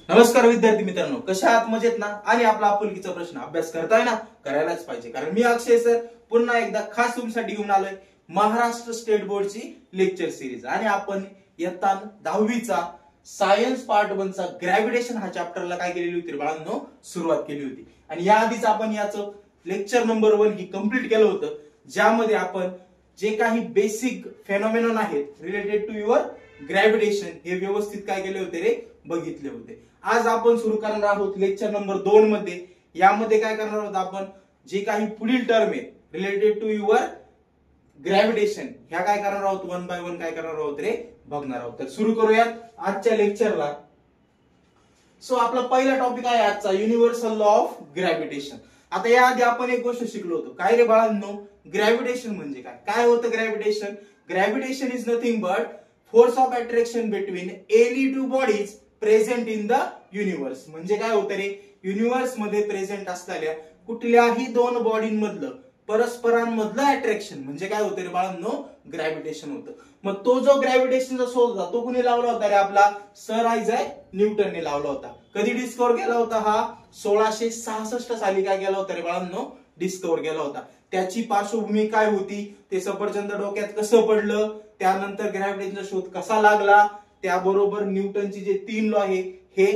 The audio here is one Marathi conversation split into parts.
नमस्कार विद्यार्थी मित्रांनो, कशा आहात? मजेत ना? आणि आपला आपुलकीचा प्रश्न अभ्यास करताय ना? करायलाच पाहिजे, कारण मी अक्षय सर पुन्हा एकदा खास तुमच्यासाठी घेऊन आलोय महाराष्ट्र स्टेट बोर्डची लेक्चर सिरीज. आणि आपण इयत्ता 10वीचा सायन्स पार्ट 1 चा ग्रॅव्हिटेशन हा चॅप्टरला काय केलेली होती बाळांनो? सुरुवात केली होती. आणि याआधीच आपण याचं लेक्चर नंबर 1 ही कंप्लीट केलं होतं, ज्यामध्ये आपण जे काही बेसिक फेनॉमेनॉन आहेत रिलेटेड टू युअर ग्रॅव्हिटेशन हे व्यवस्थित काय केले होते रे? बघितले होते. आज आपण सुरू करणार आहोत लेक्चर नंबर 2 मध्ये. यामध्ये काय करणार आहोत आपण? जे काही पुढील टर्म आहे रिलेटेड टू युअर ग्रॅव्हिटेशन ह्या काय करणार आहोत? वन बाय वन काय करणार आहोत रे? बघणार आहोत. तर सुरू करूयात आजच्या लेक्चरला. सो आपला पहिला टॉपिक आहे आजचा युनिव्हर्सल लॉ ऑफ ग्रॅव्हिटेशन. आता याआधी आपण एक गोष्ट शिकलो होतो. काय रे बाळांनो? ग्रॅव्हिटेशन म्हणजे काय? काय होतं gravitation? Gravitation is nothing but force of attraction between any two bodies present in the universe. म्हणजे काय होतं रे? युनिव्हर्स मध्ये प्रेझेंट असलेल्या कुठल्याही दोन बॉडींमधलं परस्परांमधलं अट्रॅक्शन म्हणजे काय होतं रे बाळांनो? ग्रॅव्हिटेशन होतं. मग तो जो ग्रॅव्हिटेशनचा शोध होता तो कुणी लावला होता रे? आपला सर आयझॅक न्यूटनने लावला होता. कधी डिस्कव्हर केला होता हा? 1666 साली काय केला होता रे बाळांनो? डिस्कव्हर केला होता. त्याची पार्श्वभूमी काय होती? ते सफरचंद डोक्यात कसं पडलं, त्यानंतर ग्रॅव्हिटेशनचा शोध कसा लागला, त्याबरोबर न्यूटनचे जे 3 लॉ आहे हे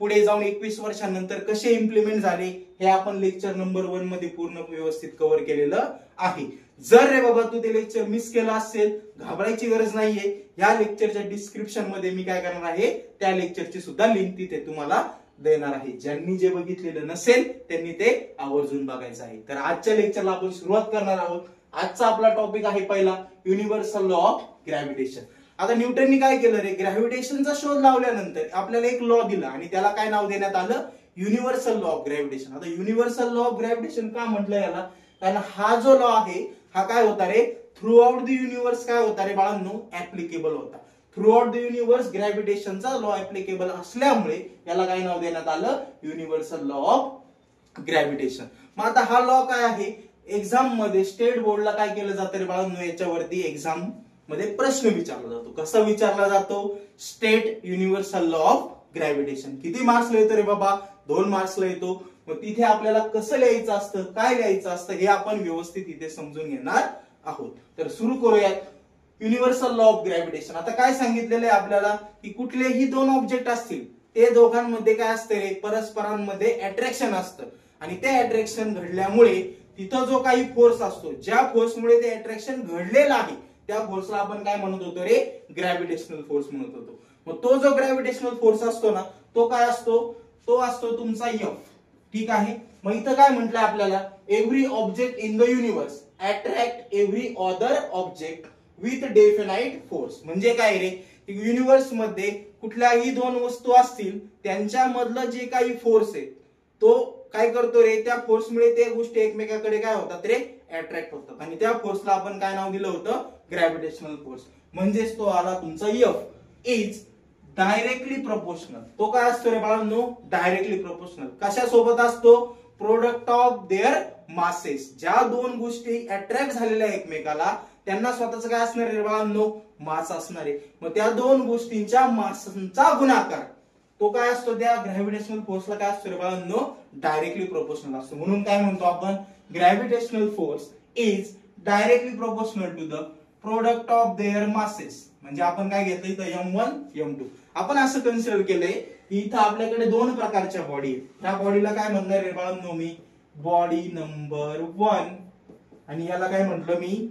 पुढे जाऊन 21 वर्षांनंतर कसे इम्प्लिमेंट झाले हे आपण लेक्चर नंबर 1 मध्ये पूर्ण व्यवस्थित कव्हर केलेलं आहे. जर रे बाबा तू ते लेक्चर मिस केलं असेल, घाबरायची गरज नाहीये. या लेक्चरच्या डिस्क्रिप्शन मध्ये मी काय करणार आहे? त्या लेक्चरची सुद्धा लिंक तिथे तुम्हाला देणार आहे. ज्यांनी जे बघितलेलं नसेल त्यांनी ते आवर्जून बघायचं आहे. तर आजच्या लेक्चरला आपण सुरुवात करणार आहोत. आजचा आपला टॉपिक आहे पहिला युनिव्हर्सल लॉ ऑफ ग्रॅव्हिटेशन. आता न्यूटननी काय केलं रे? ग्रॅव्हिटेशनचा शोध लावल्यानंतर आपल्याला एक लॉ दिला आणि त्याला काय नाव देण्यात आलं? Universal law of gravitation. आता युनिव्हर्सल लॉ ऑफ ग्रॅव्हिटेशन का म्हटलं याला? कारण हा जो लॉ आहे हा काय होता रे? थ्रू आउट द युनिव्हर्स काय होता रे बाळांनो? ऍप्लिकेबल होता. थ्रू आउट द युनिव्हर्स ग्रॅव्हिटेशनचा लॉ ऍप्लिकेबल असल्यामुळे याला काय नाव देण्यात आलं? Universal law of gravitation. मग आता हा लॉ काय आहे? एक्झाम मध्ये स्टेट बोर्डला काय केलं जातं रे बाळांनो? याच्यावरती एक्झाम मध्ये प्रश्न विचारला जातो. कसा विचारला जातो? State universal law of gravitation. किती मार्क्सला येतो रे बाबा? 2 मार्क्सला येतो. मग तिथे आपल्याला कसं लिहायचं असतं, काय लिहायचं असतं हे आपण व्यवस्थित इथे समजून घेणार आहोत. तर सुरू करूयात युनिव्हर्सल लॉ ऑफ ग्रॅव्हिटेशन. आता काय सांगितलेलं आहे आपल्याला की कुठलेही दोन ऑब्जेक्ट असतील ते दोघांमध्ये काय असतं रे? परस्परांमध्ये अट्रॅक्शन असतं. आणि ते अट्रॅक्शन घडल्यामुळे तिथं जो काही फोर्स असतो, ज्या फोर्समुळे ते अट्रॅक्शन घडलेलं आहे त्या फोर्सला आपण काय म्हणत होतो रे? ग्रॅव्हिटेशनल फोर्स म्हणत होतो. मग तो जो ग्रॅव्हिटेशनल फोर्स असतो ना तो काय असतो? तो असतो तुमचा F. ठीक आहे. मग इथं काय म्हटलंय आपल्याला? Every object in the universe attract every other object with definite force. म्हणजे काय रे? युनिव्हर्स मध्ये कुठल्याही दोन वस्तू असतील त्यांच्यामधलं जे काही फोर्स आहे तो काय करतो रे? त्या फोर्समुळे ते गोष्टी एकमेकाकडे काय होतात रे? अट्रॅक्ट होतात. आणि त्या फोर्सला आपण काय नाव दिलं होतं? Gravitational force. म्हणजेच तो आला तुमचा F इज डायरेक्टली प्रोपोर्शनल. तो काय असतो रे बाळांनो? Directly proportional. कशा सोबत असतो? Product of their masses. ज्या दोन गोष्टी अट्रॅक्ट झालेल्या एकमेकाला त्यांना स्वतःच काय असणार रे बाळांनो? मास असणार आहे. मग त्या दोन गोष्टींच्या मासांचा गुणाकार तो काय असतो? त्या ग्रॅव्हिटेशनल फोर्सला काय असतो रे बाळांनो? डायरेक्टली प्रोपोर्शनल असतो. म्हणून काय म्हणतो आपण? Gravitational force is directly proportional to the product of their masses. म्हणजे आपण काय घेतलं इथं? M1 M2. आपण असं कन्सिडर केलंय की इथं आपल्याकडे दोन प्रकारच्या बॉडी आहेत. त्या बॉडीला काय म्हणणार रे बाळांनो मी? Body number 1. आणि याला काय म्हटलं मी?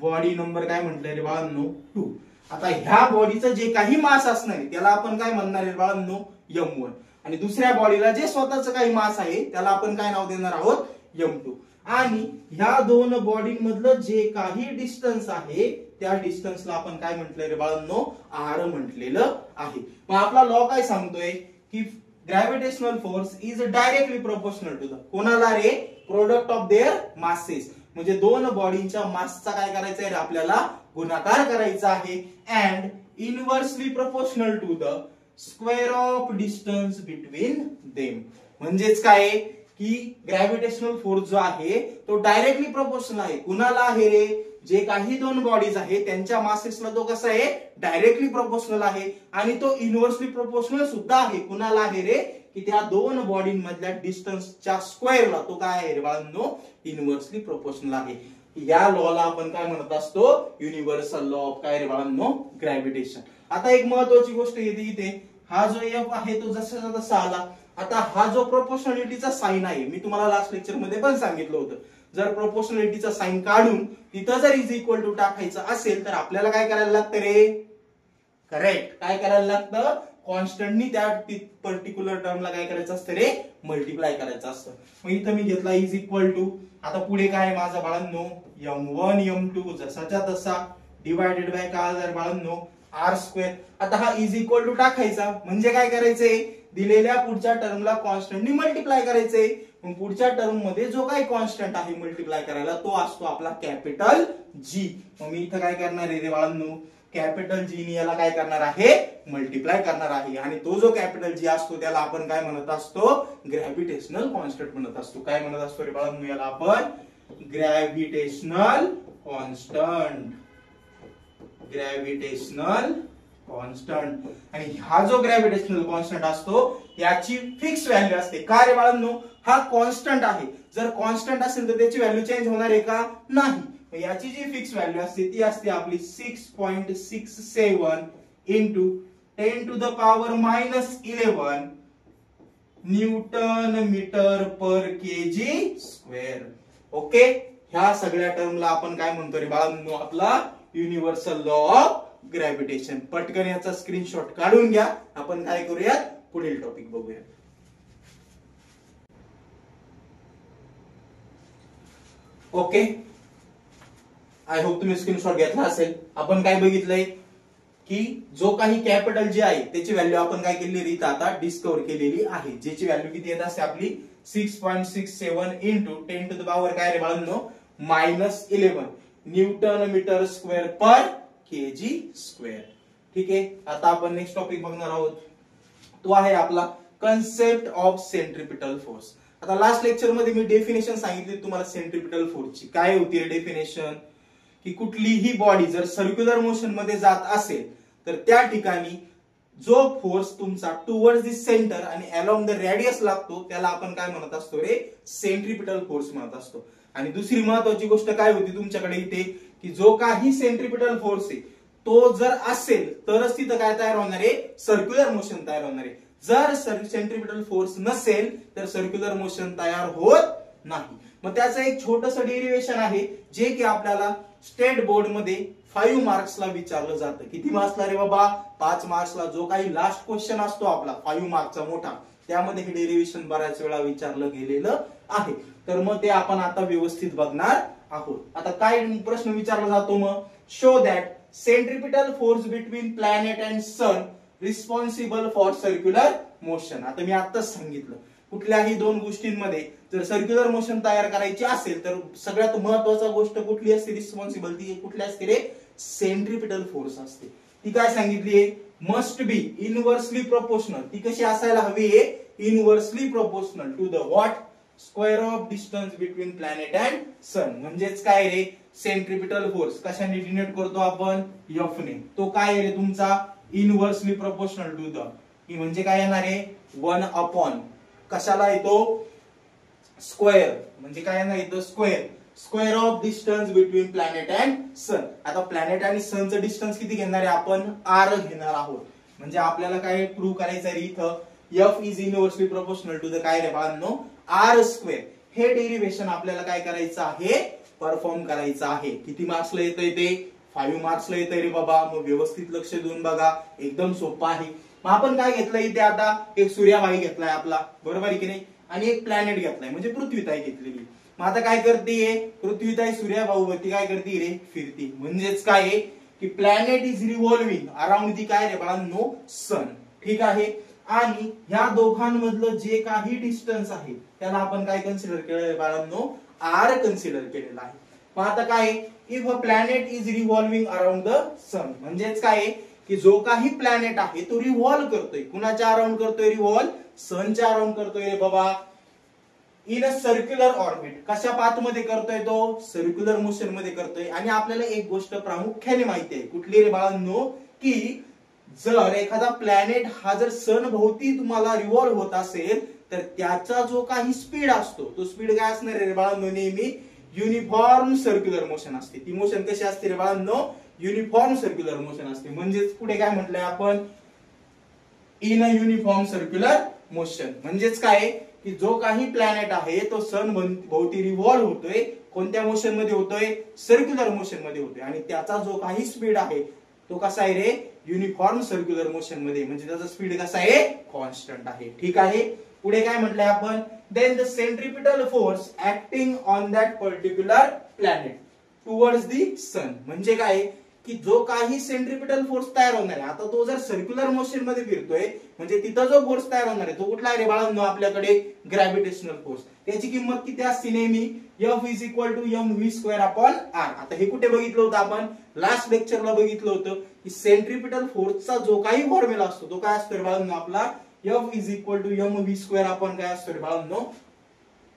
बॉडी नंबर काय म्हटलंय रे बाळांनो? 2. आता ह्या बॉडीचं जे काही मास असणार आहे त्याला आपण काय म्हणणार आहे बाळांनो? M1. आणि दुसऱ्या बॉडीला जे स्वतःचं काही मास आहे त्याला आपण काय नाव देणार आहोत? M2. आणि ह्या दोन बॉडी मधलं जे काही डिस्टन्स आहे त्या डिस्टन्सला आपण काय म्हटलंय रे बाळांनो? R म्हटलेलं आहे. मग आपला लॉ काय सांगतोय की gravitational force is directly proportional to the कोणाला रे? Product of their masses. म्हणजे दोन बॉडींच्या मासचा काय करायचा आहे? आपल्याला गुणाकार करायचा आहे. And inversely proportional to the square of distance between them. म्हणजेच काय की ग्रॅव्हिटेशनल फोर्स जो आहे तो डायरेक्टली प्रोपोर्शनल आहे. कुणाला आहे रे? जे काही दोन बॉडीज आहे त्यांच्या मासेसला तो कसा आहे, डायरेक्टली प्रोपोर्शनल आहे आणि तो इनव्हर्सली प्रोपोर्शनल सुद्धा आहे. कुणाला आहे रे, की त्या दोन बॉडींमधल्या डिस्टन्सच्या स्क्वेअरला तो काय आहे रे बाळांनो, इनव्हर्सली प्रोपोर्शनल आहे. या लॉला आपण काय म्हणत असतो, युनिव्हर्सल लॉ ऑफ काय रे बाळांनो, ग्रॅव्हिटेशन. आता एक महत्वाची गोष्ट येते इथे, हा जो एफ आहे तो जसा तसा आला. आता हा जो प्रोपोर्शनॅलिटीचा साइन आहे, मी तुम्हाला लास्ट लेक्चर मध्ये पण सांगितलं होतं, जर प्रोपोर्शनॅलिटीचा साइन काढून तिथं जर इज इक्वल टू टाकायचं असेल तर आपल्याला काय करायला लागतं रे, करेक्ट, काय करायला लागतं, कॉन्स्टंटनी त्या पर्टिक्युलर टर्मला काय करायचं असतं रे, मल्टिप्लाय करायचं असतं. मग इथं मी घेतला इज इक्वल टू, आता पुढे काय माझा बाळांनो, m1 m2 जसाच्या तसा डिवायडेड बाय काय झालं बाळांनो, आर स्क्वेअर. आता हा इज इक्वल टू टाकायचा म्हणजे काय करायचंय, दिलेल्या पुढच्या टर्मला कॉन्स्टंटनी मल्टिप्लाय करायचंय. मग पुढच्या टर्म मध्ये जो काही कॉन्स्टंट आहे मल्टिप्लाय करायला तो असतो आपला कॅपिटल जी. मग मी इथं काय करणार आहे रे बाळांनो, कॅपिटल जी ने याला काय करणार आहे, मल्टिप्लाय करणार आहे. आणि तो जो कॅपिटल जी असतो त्याला आपण काय म्हणत असतो, ग्रॅव्हिटेशनल कॉन्स्टंट म्हणत असतो. काय म्हणत असतो रे बाळांनो, याला आपण ग्रॅव्हिटेशनल कॉन्स्टंट, ग्रॅव्हिटेशनल कॉन्स्टंट. आणि हा जो ग्रॅव्हिटेशनल कॉन्स्टंट असतो याची फिक्स व्हॅल्यू असते. का रे बाळांनो, हा कॉन्स्टंट आहे, जर कॉन्स्टंट असेल तर त्याची व्हॅल्यू चेंज होणार आहे का, नाही. याची जी फिक्स व्हॅल्यू असते ती असते आपली 6.67 into 10 to the power -11 newton metre per kg square. Okay, ह्या सगळ्या टर्मला आपण काय म्हणतो रे बाळांनो, आपला युनिव्हर्सल लॉ ऑफ ग्रॅव्हिटेशन. पटकन याचा स्क्रीनशॉट काढून घ्या. आपण काय करूयात, पुढील टॉपिक बघूया. ओके, आय होप तुम्ही स्क्रीनशॉट घेतला असेल. आपण काय बघितलंय की जो काही कॅपिटल जे आहे त्याची व्हॅल्यू आपण काय केलेली आता डिस्कवर केलेली आहे, ज्याची व्हॅल्यू किती येत असते आपली 6.67 इंटू 10 टू द पॉवर काय रे बाळांनो, -11 न्यूटन मीटर स्क्वेअर पर केजी स्क्वेअर. ठीक आहे, आता आपण नेक्स्ट टॉपिक बघणार आहोत, तो आहे आपला कन्सेप्ट ऑफ सेंट्रिपिटल फोर्स. आता लास्ट लेक्चर मध्ये मी डेफिनेशन सांगितली तुम्हाला सेंट्रिपिटल फोर्सची. काय होती रे डेफिनेशन, की कुठलीही बॉडी जर सर्क्युलर मोशन मध्ये जात असेल तर त्या ठिकाणी जो फोर्स तुमचा टुवर्ड्स द सेंटर आणि अलोंग द रेडियस लागतो त्याला आपण काय म्हणत असतो रे, सेंट्रिपिटल फोर्स म्हणत असतो. आणि दुसरी महत्वाची गोष्ट काय होती तुमच्याकडे इथे, की जो काही सेंट्रिपिटल फोर्स आहे तो जर असेल तरच तिथं काय तयार होणार आहे, सर्क्युलर मोशन तयार होणार आहे. जर सेंट्रिपिटल फोर्स नसेल तर सर्क्युलर मोशन तयार होत नाही. मग त्याचं एक छोटंसं डेरिव्हेशन आहे जे की आपल्याला स्टेट बोर्ड मध्ये 5 मार्क्सला विचारलं जातं. किती मार्क्सला रे बाबा, 5 मार्क्सला. जो काही लास्ट क्वेश्चन असतो आपला 5 मार्कचा मोठा, त्यामध्ये हे डेरिव्हेशन बऱ्याच वेळा विचारलं गेलेलं आहे. तर मग ते आपण आता व्यवस्थित बघणार आहोत. आता काय प्रश्न विचारला जातो, मग show that centripetal force between planet and sun responsible for circular motion. आता मी आताच सांगितलं, कुठल्याही दोन गोष्टींमध्ये जर सर्क्युलर मोशन तयार करायची असेल तर सगळ्यात महत्वाचा गोष्ट कुठली असते, रिस्पॉन्सिबल, ती कुठली असते रे, सेंट्रिपिटल फोर्स असते. ती काय सांगितलीये, मस्ट बी इनव्हर्सली प्रोपोर्शनल. ती कशी असायला हवी आहे, inversely proportional to the what, square of distance between planet and sun. म्हणजेच काय रे, सेंट्रिपिटल फोर्स कशाने डिनोट करतो आपण, एफ ने. तो काय रे तुमचा, इनव्हर्सली प्रोपोर्शनल टू द, म्हणजे काय येणार आहे, 1 अपॉन कशाला येतो, स्क्वेअर. म्हणजे काय येणार इथं, square, square of distance between planet and sun. आता प्लॅनेट आणि सनचं डिस्टन्स किती घेणार आहे आपण, आर घेणार आहोत. म्हणजे आपल्याला काय प्रूव्ह करायचं आहे इथं, F is inversely proportional to the काय रे बाळांनो, आर स्क्वेअर. हे डेरिव्हेशन आपल्याला काय करायचं आहे, परफॉर्म करायचं आहे. किती मार्क्सला येतंय ते, 5 मार्क्सला येतंय रे बाबा. मग व्यवस्थित लक्ष देऊन बघा, एकदम सोपं आहे. मग आपण काय घेतलंय इथे, आता एक सूर्यबाई घेतलाय आपला, बरोबर आहे की नाही, आणि एक प्लॅनेट घेतलाय म्हणजे पृथ्वीताई घेतलेली. मग आता काय करते, पृथ्वीताई सूर्याभाऊवरती काय करते रे, फिरती. म्हणजेच काय आहे, की planet is revolving around the काय रे बाळांनो, सन. ठीक आहे, आणि ह्या दोघांमधलं जे काही डिस्टन्स आहे त्याला आपण काय कन्सिडर केलं बाळांनो, आर कन्सिडर केलेला आहे. मग आता काय, if a planet is revolving around the sun, म्हणजेच काय, की जो काही प्लॅनेट आहे तो रिव्हॉल्व करतोय. कुणाच्या अराउंड करतोय, रिव्हॉल्व सनच्या अराउंड करतोय रे बाबा. In a circular orbit. कशा पाथ मध्ये करतोय तो? सर्क्युलर मोशन मध्ये करतोय. आणि आपल्याला एक गोष्ट प्रामुख्याने माहिती आहे, कुठली रे बाळांनो, की जर एखादा प्लॅनेट हा जर सन भोवती तुम्हाला रिव्हॉल्व होत असेल तर त्याचा जो काही स्पीड असतो तो स्पीड काय असणार रे बाळांनो? नेहमी युनिफॉर्म सर्क्युलर मोशन असते. ती मोशन कशी असते रे बाळांनो? युनिफॉर्म सर्क्युलर मोशन असते. म्हणजेच पुढे काय म्हटलंय आपण? In a uniform circular motion. म्हणजेच काय की जो काही प्लॅनेट आहे तो सन भोवती रिव्हॉल्व होतोय. कोणत्या मोशन मध्ये होतोय? सर्क्युलर मोशन मध्ये होतोय. आणि त्याचा जो काही स्पीड आहे तो कसा आहे रे? युनिफॉर्म सर्क्युलर मोशन मध्ये. म्हणजे त्याचा स्पीड कसा आहे? कॉन्स्टंट आहे. ठीक आहे. पुढे काय म्हटलंय आपण? Then the centripetal force acting on that particular planet towards the sun. म्हणजे काय की जो काही सेंट्रिपिटल फोर्स तयार होणार आहे, आता तो जर सर्क्युलर मोशन मध्ये फिरतोय म्हणजे तिथं जो फोर्स तयार होणार आहे तो कुठला आहे रे बाळांनो? आपल्याकडे ग्रॅव्हिटेशनल फोर्स. त्याची किंमत किती असते नेहमी? F is equal to mv² upon r. आता हे कुठे बघितलं होतं आपण? लास्ट लेक्चरला बघितलं होतं की सेंट्रिपिटल फोर्सचा जो काही फॉर्म्युला असतो तो काय असतो रे बाळांनो? आपला F is equal to mv² upon काय असतो रे बाळांनो?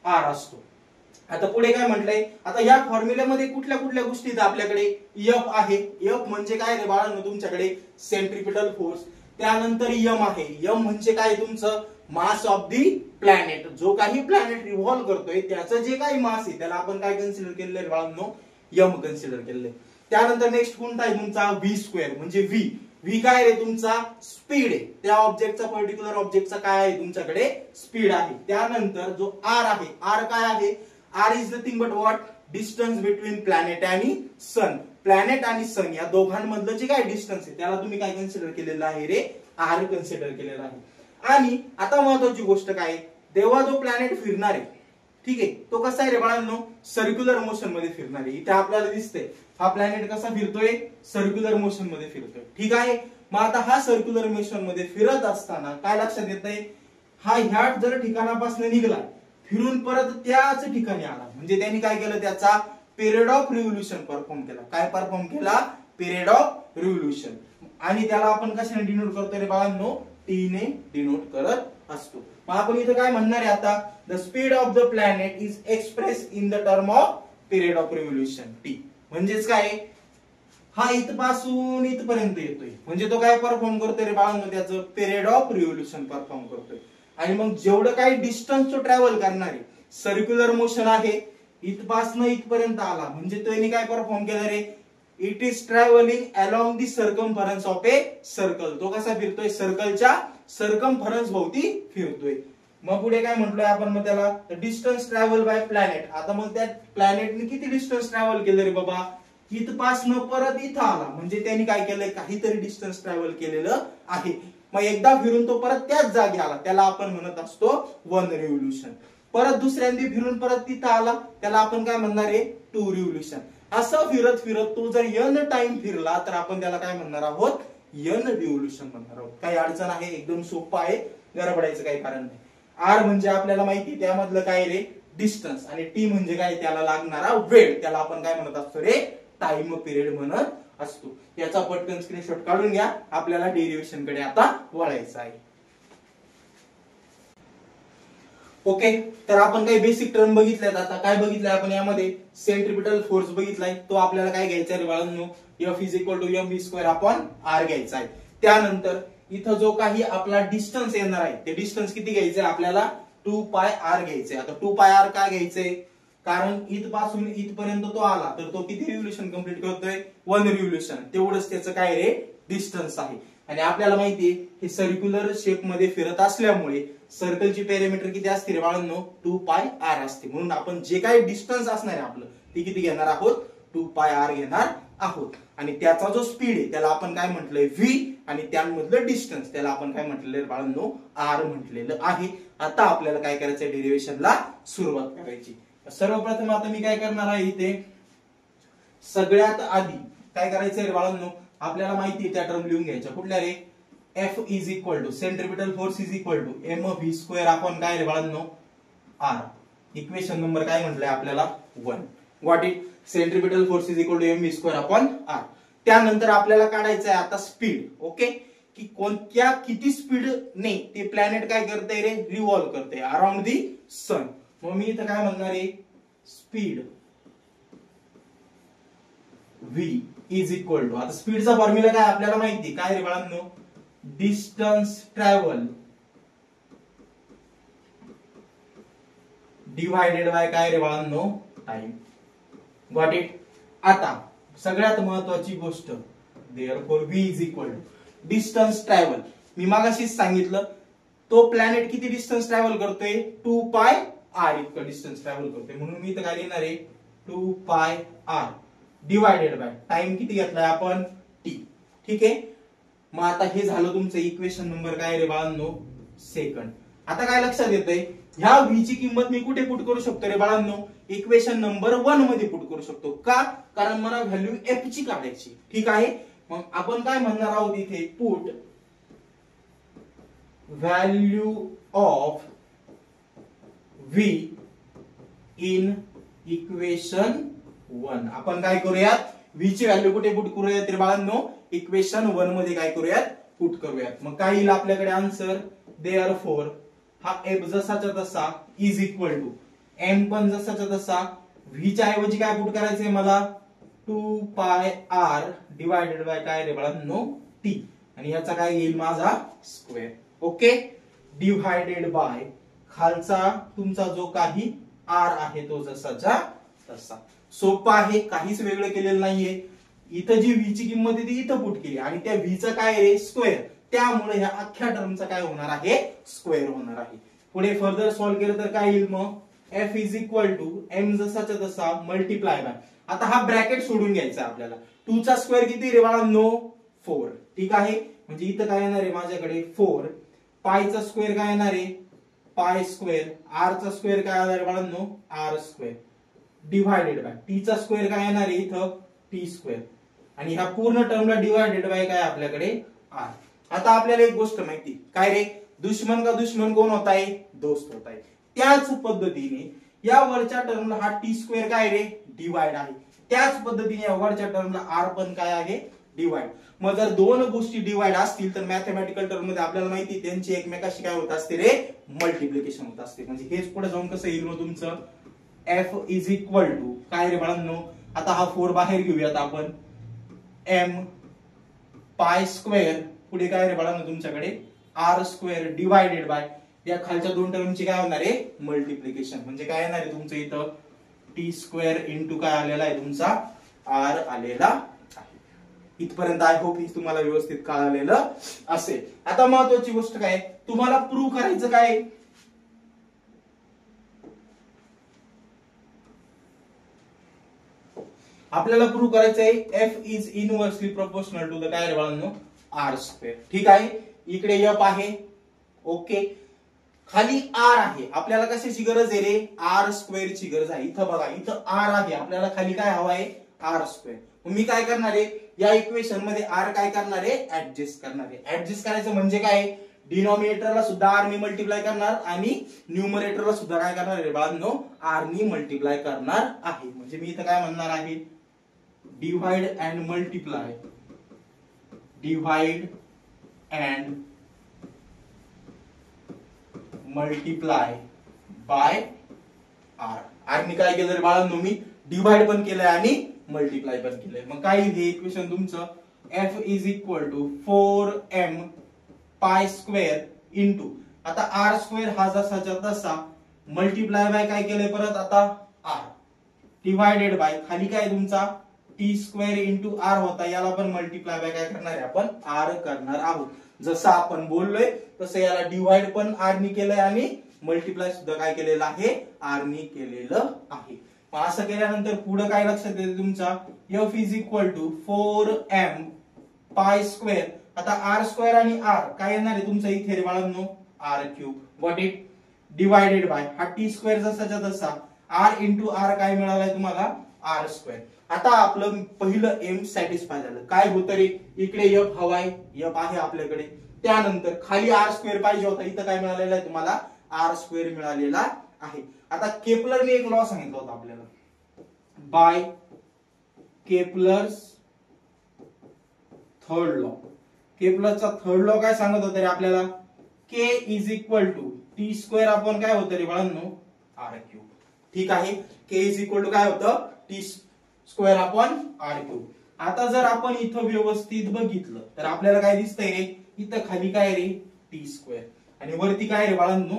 r असतो. आता पुढे काय म्हटलंय? आता या फॉर्म्युल्यामध्ये कुठल्या कुठल्या गोष्टी आहेत आपल्याकडे? F आहे. F म्हणजे काय रे बाळांनो? तुमच्याकडे सेंट्रिपिटल फोर्स. त्यानंतर m आहे. m म्हणजे काय? तुमचं मास ऑफ दी प्लॅनेट. जो काही प्लॅनेट रिव्हॉल्व करतोय त्याचं जे काही मास आहे त्याला आपण काय कन्सिडर केलेलं बाळांनो? m कन्सिडर केलेलं. त्यानंतर नेक्स्ट कोणता आहे तुमचा? v² म्हणजे v. v काय रे? तुमचा स्पीड आहे. त्या ऑब्जेक्टचा पर्टिक्युलर ऑब्जेक्टचा काय आहे तुमच्याकडे? स्पीड आहे. त्यानंतर जो r आहे, r काय आहे? r is nothing but what? Distance between planet आणि सन. प्लॅनेट आणि सन या दोघांमधलं जे काय डिस्टन्स आहे त्याला तुम्ही काय कन्सिडर केलेलं आहे रे? r कन्सिडर केलेलं आहे. आणि आता महत्वाची गोष्ट काय? तेव्हा जो प्लॅनेट फिरणार आहे, ठीक आहे, तो कसा आहे रे बाळांनो? सर्क्युलर मोशन मध्ये फिरणार आहे. इथे आपल्याला दिसतंय हा प्लॅनेट कसा फिरतोय? सर्क्युलर मोशन मध्ये फिरतोय. ठीक आहे. मग आता हा सर्क्युलर मोशन मध्ये फिरत असताना काय लक्षात येतंय? हा ह्या जर ठिकाणापासून निघाला फिरून परत त्याच ठिकाणी आला म्हणजे त्यांनी काय केलं? त्याचा पिरियड ऑफ रिव्होल्यूशन परफॉर्म केला. काय परफॉर्म केला? Period of revolution. आणि त्याला आपण कशाने डिनोट करतोय रे बाळांनो? टी ने डिनोट करत असतो. मग आपण इथे काय म्हणणार आहे आता? The speed of the planet is express in the term off period of revolution T. म्हणजेच काय? हा इथपासून इथपर्यंत येतोय म्हणजे तो काय परफॉर्म करतोय रे बाळांनो? त्याचं पिरियड ऑफ रिव्होल्यूशन परफॉर्म करतोय. आणि मग जेवढं काही डिस्टन्स तो ट्रॅव्हल करणार आहे, सर्क्युलर मोशन आहे, इथपासून इथपर्यंत आला म्हणजे तो काय परफॉर्म केलं रे? It is travelling along the circumference of a circle. तो कसा फिरतोय? सर्कलच्या सर्कमफरन्स भोवती फिरतोय. मग पुढे काय म्हटलोय आपण? मग त्याला डिस्टन्स ट्रॅव्हल बाय प्लॅनेट. आता मग त्या प्लॅनेटने किती डिस्टन्स ट्रॅव्हल केलं रे बाबा? इथपासून परत इथं आला म्हणजे त्यांनी काय केलंय? काहीतरी डिस्टन्स ट्रॅव्हल केलेलं आहे. मग एकदा फिरून तो परत त्याच जागी आला त्याला आपण म्हणत असतो वन रिव्होल्यूशन. परत दुसऱ्यांदा फिरून परत तिथं आला त्याला आपण काय म्हणणार आहे? To revolution. असं फिरत फिरत तो जर n टाइम फिरला तर आपण त्याला काय म्हणणार आहोत? n रिव्होल्यूशन म्हणणार आहोत. काही अडचण आहे? एकदम सोपं आहे, गडबडायचं काही कारण नाही. r म्हणजे आपल्याला माहिती त्यामधलं काय रे? डिस्टन्स. आणि t म्हणजे काय? त्याला लागणारा वेळ. त्याला आपण काय म्हणत असतो रे? टाइम पिरियड म्हणत असतो. याचा पटकन स्क्रीनशॉट काढून घ्या. आपल्याला डेरिव्हेशन कडे आता वळायचं आहे. ओके. तर आपण काही बेसिक टर्म बघितल्यात. आता काय बघितलंय आपण यामध्ये? सेंट्रिपिटल फोर्स बघितलाय. तो आपल्याला काय घ्यायचा रे बाळांनो? F is equal to mv² upon r घ्यायचा आहे. त्यानंतर इथं जो काही आपला डिस्टन्स येणार आहे ते डिस्टन्स किती घ्यायचंय आपल्याला? 2πr घ्यायचंय. आता 2πr काय घ्यायचंय? कारण इथपासून इथपर्यंत तो आला तर तो किती रिव्होल्यूशन कंप्लीट करतोय? One revolution. तेवढंच त्याचं काय रे? डिस्टन्स आहे. आणि आपल्याला माहितीये हे सर्क्युलर शेप मध्ये फिरत असल्यामुळे सर्कलची पेरिमीटर किती असते रे बाळांनो? 2πr असते. म्हणून आपण जे काही डिस्टन्स असणार आहे आपलं ते किती घेणार आहोत? 2πr घेणार आहोत. आणि त्याचा जो स्पीड आहे त्याला आपण काय म्हटलंय? v. आणि त्यामधलं डिस्टन्स त्याला आपण काय म्हटलेलं बाळांनो? r म्हटलेलं आहे. आता आपल्याला काय करायचंय? डेरिव्हेशनला सुरुवात करायची. सर्वप्रथम आता मी काय करणार आहे? इथे सगळ्यात आधी काय करायचंय रे बाळांनो? आपल्याला माहिती आहे त्या टर्म लिहून घ्यायच्या. कुठल्या रे? F is equal to centripetal force is equal to mv² upon काय रे बाळांनो? r. इक्वेशन नंबर काय म्हटलंय आपल्याला? 1. What it? Centripetal force is equal to mv² upon r. त्यानंतर आपल्याला काढायचं आहे आता स्पीड. ओके. की किती स्पीड ने ते प्लॅनेट काय करतंय रे? रिव्हॉल्व करतंय अराउंड दी सन. मग मी इथं काय म्हणणार आहे, speed v is equal to, आता स्पीडचा फॉर्म्युला काय आपल्याला माहिती, काय रे बाळांनो, डिस्टन्स ट्रॅव्हल डिवायडेड बाय काय रे बाळांनो, टाइम. Got it. आता सगळ्यात महत्वाची गोष्ट, therefore v is equal to distance travel. मी मागाशीच सांगितलं तो प्लॅनेट किती डिस्टन्स ट्रॅव्हल करतोय, 2 पाय r इतकं डिस्टन्स ट्रॅव्हल करतोय. म्हणून मी इथं काय लिहिणार आहे, 2 पाय r डिवायडेड बाय टाइम किती घेतलाय आपण, t. ठीक आहे. मग आता हे झालं तुमचं इक्वेशन नंबर काय रे बाळांनो, सेकंड. आता काय लक्षात येतंय, ह्या v ची किंमत मी कुठे पुट करू शकतो रे बाळांनो, इक्वेशन नंबर 1 मध्ये पुट करू शकतो. का, कारण मला व्हॅल्यू f ची काढायची. ठीक आहे. मग आपण काय म्हणणार आहोत इथे, put value of v in equation 1. आपण काय करूयात, v ची व्हॅल्यू कुठे पुट करूयात रे बाळांनो, इक्वेशन 1 मध्ये काय करूयात, पुट करूयात. मग काय येईल आपल्याकडे आन्सर, देअरफॉर हा f जसाच्या तसा इज इक्वल टू m पण जसाच्या तसा, v च्या ऐवजी काय पुट करायचंय मला, 2 पाय r डिवायडेड बाय काय रे बाळांनो, t. आणि याचा काय येईल माझा स्क्वेअर. ओके. डिवायडेड बाय खालचा तुमचा जो काही r आहे तो जसाच्या तसा. सोपा आहे, काहीच वेगळं केलेलं नाहीये. इथं जी v ची किंमत आहे ती इथं पुट केली आणि त्या v चा काय आहे, स्क्वेअर. त्यामुळे ह्या अख्ख्या टर्मचा काय होणार आहे, स्क्वेअर होणार आहे. पुढे फर्दर सॉल्व्ह केलं तर काय येईल मग, f is equal to m जसाच्या तसा मल्टिप्लाय बाय, आता हा ब्रॅकेट सोडून घ्यायचा आपल्याला, 2 चा स्क्वेअर किती रे बाळांनो, 4. ठीक आहे. म्हणजे इथं काय येणार आहे माझ्याकडे 4, पायचा स्क्वेअर काय येणार आहे, पाय स्क्वेअर, r चा स्क्वेअर काय येणार आहे बाळांनो, r square divided by t चा स्क्वेअर काय येणार आहे इथं, t स्क्वेअर. आणि ह्या पूर्ण टर्मला डिवायडेड बाय काय आपल्याकडे r. आता आपल्याला एक गोष्ट माहिती, काय रे, दुश्मन का दुश्मन कोण होता है, दोस्त होता है. त्याच पद्धतीने या वरच्या टर्मला हा टी स्क्वेअर काय रे, डिवाइड आहे. त्याच पद्धतीने या वरच्या टर्मला आर पण काय आहे, डिवाइड. मग जर दोन गोष्टी डिवाइड असतील तर मॅथमॅटिकल टर्म मध्ये आपल्याला माहिती त्यांची एकमेकाशी काय होत असते रे, मल्टिप्लिकेशन होत असते. म्हणजे हेच पुढे जाऊन कसं येईल मग तुमचं, f इज इक्वल टू काय रे बाळांनो, आता हा 4 बाहेर घेऊयात आपण, m पाय स्क्वेअर, पुढे काय रे बाळांनो तुमच्याकडे r स्क्वेअर डिवायडेड बाय या खालच्या दोन टर्मची काय होणार आहे, मल्टिप्लिकेशन. म्हणजे काय येणार आहे तुमचं इथं टी स्क्वेअर इंटू काय आलेला आहे तुमचा आर आलेला आहे. इथपर्यंत आय होप ही तुम्हाला व्यवस्थित कळालेलं असेल. आता महत्वाची गोष्ट काय, तुम्हाला प्रूव्ह करायचं काय, आपल्याला प्रूव्ह करायचं आहे f is inversely proportional to the काय रे बाळांनो, आर स्क्वेअर. ठीक आहे. इकडे f आहे, ओके, खाली r आहे. आपल्याला कशाची गरज आहे रे, आर स्क्वेअर ची गरज आहे. इथं बघा, इथं r आहे, आपल्याला खाली काय हवा आहे, आर स्क्वेअर. मी काय करणार आहे, या इक्वेशन मध्ये r काय करणार आहे, ऍडजस्ट करणार आहे. ऍडजस्ट करायचं म्हणजे काय, डिनॉमिनेटरला सुद्धा r ने मल्टिप्लाय करणार आणि न्यूमरेटरला सुद्धा काय करणार आहे बाळांनो, r ने मल्टिप्लाय करणार आहे. म्हणजे मी इथं काय म्हणणार आहे, divide and multiply, divide and multiply by R. R ने काय केलं रे बाळांनो, मी डिवाइड पण केलंय आणि मल्टिप्लाय पण केलंय. मग काय हे इक्वेशन तुमचं f is equal to 4m pi square into, आता r स्क्वेअर हा जसाच्या तसा मल्टिप्लाय बाय काय केलंय परत आता r डिवायडेड बाय खाली काय तुमचा टी स्क्वेअर इंटू आर होता, याला पण मल्टिप्लाय बाय काय करणार आहे आपण, आर करणार आहोत. जसं आपण बोललोय तसं याला डिवाइड पण आर ने केलंय आणि मल्टिप्लाय सुद्धा काय केलेलं आहे, आर ने केलेलं आहे. मग असं केल्यानंतर पुढे काय लक्षात येते तुमचा, f is equal to 4m pi square, आता आर स्क्वेअर आणि आर काय येणार आहे तुमचा इथे रे बाळांनो, R cube. What it, divided by हा टी स्क्वेअर जसाच्या तसा आर इंटू आर काय मिळालाय तुम्हाला, आर स्क्वेअर. आता आपलं पहिलं एम सॅटिस्फाय झालं. काय होतं रे, इकडे f हवाय, f आहे आपल्याकडे, त्यानंतर खाली आर स्क्वेअर पाहिजे होता, इथं काय मिळालेलं आहे तुम्हाला, आर स्क्वेअर मिळालेला आहे. आता केपलरने एक लॉ सांगितला होता आपल्याला, बाय केपलर्स थर्ड लॉ. केपलरचा थर्ड लॉ काय सांगत होता रे आपल्याला, k is equal to T square आपण काय होतं रे बाळांनो, आर क्यूब. ठीक आहे. के इज इक्वल टू काय होतं T square upon R cube. आता जर आपण इथं व्यवस्थित बघितलं तर आपल्याला काय दिसतंय रे, इथं खाली काय रे टी स्क्वेअर आणि वरती काय रे बाळांनो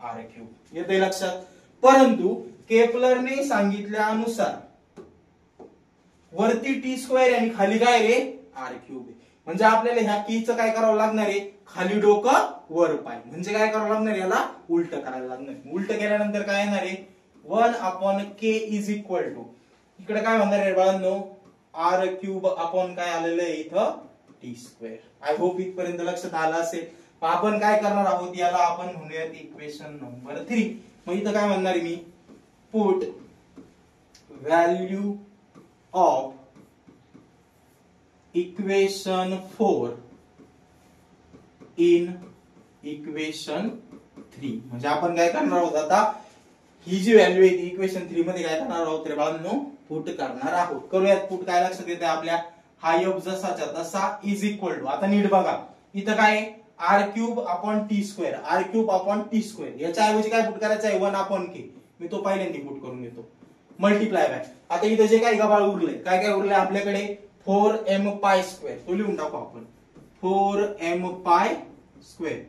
आर क्यूब. येतंय लक्षात. परंतु केपलरने सांगितल्यानुसार वरती टी स्क्वेअर आणि खाली काय रे आर क्यूब. म्हणजे आपल्याला ह्या कीचं काय करावं लागणार आहे, खाली डोकं वर पाय, म्हणजे काय करावं लागणार, याला उलट करायला लागणार. उलट केल्यानंतर काय येणार आहे 1 upon K is equal to, इकडे काय म्हणणार आहे बाळांनो आर क्यूब अपॉन काय आलेलं आहे इथं टी स्क्वेअर. आय होप इथपर्यंत लक्षात आलं असेल. आपण काय करणार आहोत, याला आपण म्हणूयात इक्वेशन नंबर 3. मग इथं काय म्हणणार मी, put value of equation 4 in equation 3. म्हणजे आपण काय करणार आहोत, आता ही जी व्हॅल्यू आहे ती इक्वेशन 3 मध्ये काय करणार आहोत रे बाळांनो, पुट करणार आहोत. करूयात पुट. काय लक्षात येते आपल्या, हा एफ जसाच्या तसा इज इक्वल टू, आता नीट बघा इथं काय R cube upon T square, R cube upon T square, याच्या ऐवजी काय पुट करायचं आहे 1 अपॉन के. मी तो पहिल्यांदा पुट करून घेतो, मल्टिप्लाय बाय. आता इथं जे काही गबाळ उरले, काय काय उरले आपल्याकडे 4m पाय स्क्वेअर, तो लिहून टाकू आपण 4m pi square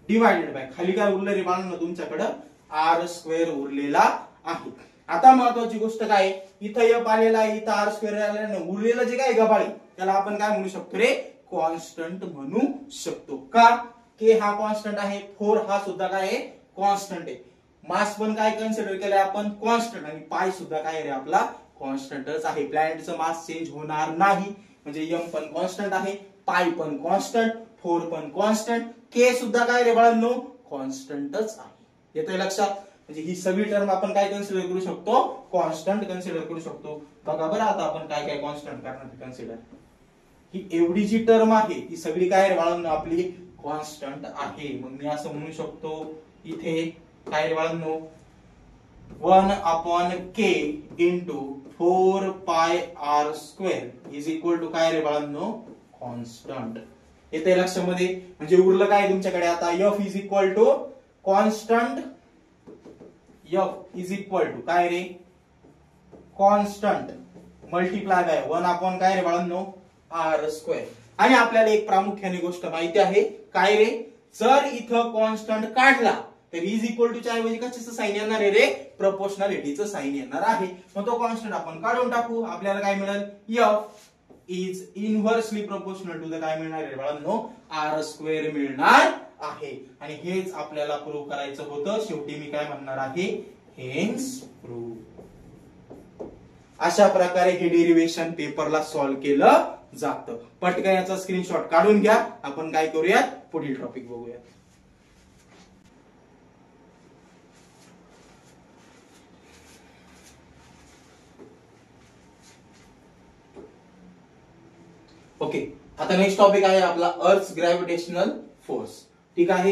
divided by खाली काय उरलं रे बाळांनो तुमच्याकडं आर स्क्वेअर उरलेला आहे. आता महत्वाची गोष्ट काय, इथं एफ आलेला आहे, इथं आर स्क्वेअर आलेला, उरलेलं जे काय गबाळी त्याला आपण काय म्हणू शकतो रे, कॉन्स्टंट म्हणू शकतो. का, के हा कॉन्स्टंट आहे, 4 हा सुद्धा काय आहे कॉन्स्टंट आहे. मास पण काय कन्सिडर केलंय आपण कॉन्स्टंट, आणि पाय सुद्धा काय रे आपला कॉन्स्टंटच आहे. प्लॅनेटचं मास चेंज होणार नाही, म्हणजे एम पण कॉन्स्टंट आहे, पाय पण कॉन्स्टंट, 4 पण कॉन्स्टंट, के सुद्धा काय रे बाळांनो कॉन्स्टंटच आहे. येतोय लक्षात. म्हणजे ही सगळी टर्म आपण काय कन्सिडर करू शकतो, कॉन्स्टंट कन्सिडर करू शकतो. बघा बरं आता आपण काय काय कॉन्स्टंट करणार कन्सिडर. ही एवढी जी टर्म आहे ती सगळी काय रे बाळांनो आपली कॉन्स्टंट आहे. मग मी असं म्हणू शकतो इथे काय रे बाळांनो 1 upon K into 4 pi R square is equal to काय रे बाळांनो कॉन्स्टंट. येते लक्षामध्ये. म्हणजे उरलं काय तुमच्याकडे आता F is equal to constant, F is equal to काय रे कॉन्स्टंट मल्टिप्लाय बाय 1 अपॉन काय रे बाळांनो आर स्क्वेअर. आणि आपल्याला एक प्रामुख्याने गोष्ट माहिती आहे काय रे, जर इथं कॉन्स्टंट काढला तर इज इक्वल टू च्या ऐवजी कशाचं साइन येणार आहे रे, प्रपोर्शनॅलिटीचं साइन येणार आहे. मग तो कॉन्स्टंट आपण काढून टाकू, आपल्याला काय मिळेल F is inversely proportional to the काय मिळणार आहे बाळांनो आर स्क्वेअर मिळणार आहे. आणि हेच आपल्याला प्रूव्ह करायचं होतं. शेवटी मी काय म्हणणार आहे हेन्स प्रूव्ह. अशा प्रकारे हे डेरिव्हेशन पेपरला सॉल्व्ह केलं जातं. पटकन याचा स्क्रीनशॉट काढून घ्या. आपण काय करूयात पुढील टॉपिक बघूयात. ओके, आता नेक्स्ट टॉपिक आहे आपला अर्थ ग्रॅव्हिटेशनल फोर्स. ठीक आहे,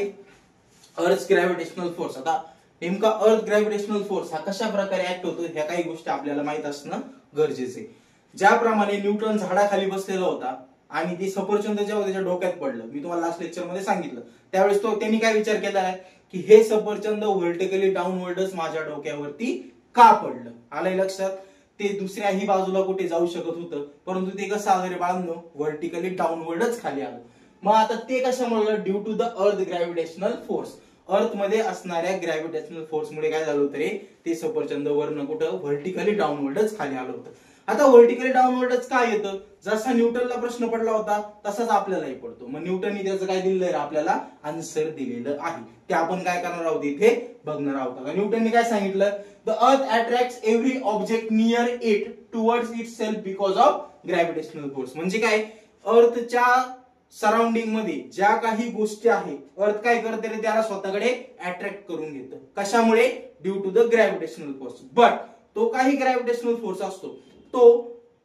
अर्थ ग्रॅव्हिटेशनल फोर्स. आता नेमका अर्थ ग्रॅव्हिटेशनल फोर्स हा कशा प्रकारे ऍक्ट होतो ह्या काही गोष्टी आपल्याला माहित असणं गरजेचे आहे. ज्याप्रमाणे न्यूटन झाडाखाली बसलेला होता आणि ते सफरचंद जेव्हा त्याच्या डोक्यात पडलं, मी तुम्हाला लास्ट लेक्चर मध्ये सांगितलं, त्यावेळेस त्यांनी काय विचार केला आहे की हे सफरचंद व्हर्टिकली डाऊनवर्डच माझ्या डोक्यावरती का पडलं. आलंय लक्षात. ते दुसऱ्याही बाजूला कुठे जाऊ शकत होतं, परंतु ते कसं आलं रे बाळांनो व्हर्टिकली डाऊनवर्डच खाली आलं. मग आता ते कशामुळे, due to the earth gravitational force. Earth मध्ये असणाऱ्या ग्रॅव्हिटेशनल फोर्स मुळे काय झालं होतं रे, ते सफरचंद वरनं कुठं व्हर्टिकली डाऊनवर्डच खाली आलं होतं. आता व्हर्टिकली डाऊनवर्डच काय येतं, जसा न्यूटनला प्रश्न पडला होता तसाच आपल्यालाही पडतो. मग न्यूटनने त्याचं काय दिलेलं आहे आपल्याला आन्सर दिलेलं आहे, ते आपण काय करणार आहोत इथे बघणार आहोत. न्यूटनने काय सांगितलं, the earth attracts every object near it towards itself because of gravitational force. म्हणजे काय, अर्थच्या सराउंडिंग मध्ये ज्या काही गोष्टी आहेत, अर्थ काय करते रे त्याला स्वतःकडे अट्रॅक्ट करून घेतं. कशामुळे, due to the gravitational force. But तो काही ग्रॅव्हिटेशनल फोर्स असतो तो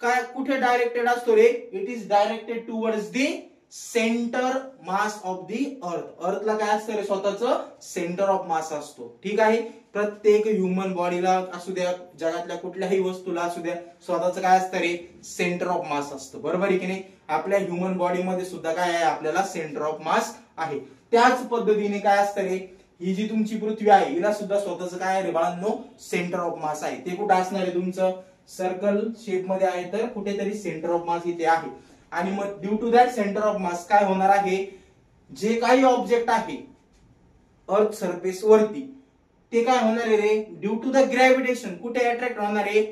काय कुठे डायरेक्टेड असतो रे, it is directed towards the centre mass of the earth. अर्थला काय असतं रे स्वतःचं सेंटर ऑफ मास असतो. ठीक आहे, प्रत्येक ह्युमन बॉडीला असू द्या, जगातल्या कुठल्याही वस्तूला असू द्या, स्वतःचं काय असतं रे सेंटर ऑफ मास असतं. बरोबर आहे की नाही. आपल्या ह्युमन बॉडीमध्ये सुद्धा काय आहे आपल्याला सेंटर ऑफ मास आहे. त्याच पद्धतीने काय असतं रे, ही जी तुमची पृथ्वी आहे हिला सुद्धा स्वतःच काय आहे रे बाळांनो, सेंटर ऑफ मास आहे. ते कुठं असणार आहे तुमचं, सर्कल शेप मध्ये आहे, तर कुठेतरी सेंटर ऑफ मास इथे आहे. आणि मग due to that centre of mass काय होणार आहे, जे काही ऑब्जेक्ट आहे अर्थ सरफेस वरती ते काय होणार आहे रे, ड्यू टू द ग्रॅव्हिटेशन कुठे अट्रॅक्ट होणार आहे,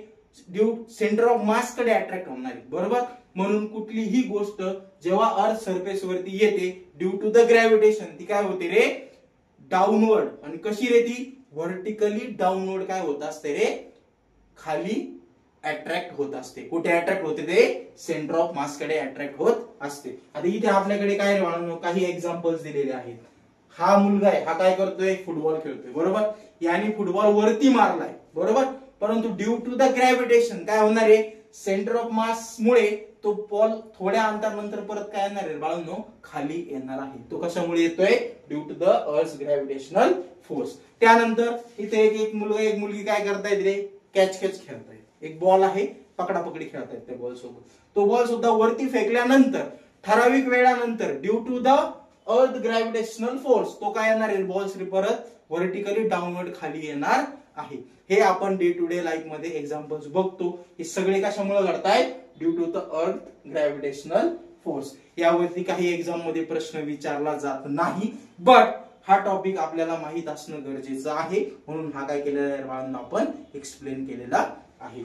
ड्यू सेंटर ऑफ मास कडे अट्रॅक्ट होणार आहे. बरोबर. म्हणून कुठलीही गोष्ट जेव्हा अर्थ सरफेस वरती येते ड्यू टू द ग्रॅव्हिटेशन ती काय होते रे, डाऊनवर्ड. आणि कशी रे ती, व्हर्टिकली डाऊनवर्ड काय होत असते रे, खाली अट्रॅक्ट होत असते. कुठे अट्रॅक्ट होते ते, सेंटर ऑफ मास कडे अट्रॅक्ट होत असते. आता इथे आपल्याकडे काय रे बाळांनो, काही एक्झाम्पल्स दिलेले आहेत. हा मुलगा आहे, हा काय करतोय, फुटबॉल खेळतोय. बरोबर. याने फुटबॉल वरती मारलाय. बरोबर. परंतु ड्यू टू द ग्रॅव्हिटेशन काय होणार आहे, सेंटर ऑफ मास मुळे तो बॉल थोड्या अंतरानंतर परत काय येणार आहे बाळांनो, खाली येणार आहे. तो कशामुळे येतोय, due to the earth gravitational force. त्यानंतर इथे एक मुलगा एक मुलगी काय करतायत रे, कॅच खेळतायत. एक बॉल आहे, पकडापकडी खेळतायत त्या बॉल सोबत. तो बॉल सुद्धा वरती फेकल्यानंतर ठराविक वेळानंतर due to the earth gravitational force तो काय येणार आहे, बॉल परत व्हर्टिकली डाऊनवर्ड खाली येणार आहे. हे आपण डे टू डे लाईफ मध्ये एक्झाम्पल्स बघतो. हे सगळे कशामुळे घडतायत, due to the earth gravitational force. यावरती काही एक्झाम मध्ये प्रश्न विचारला जात नाही, बट हा टॉपिक आपल्याला माहित असणं गरजेचं आहे. म्हणून हा काय केलेला आहे बाळांनो, आपण एक्सप्लेन केलेला आहे.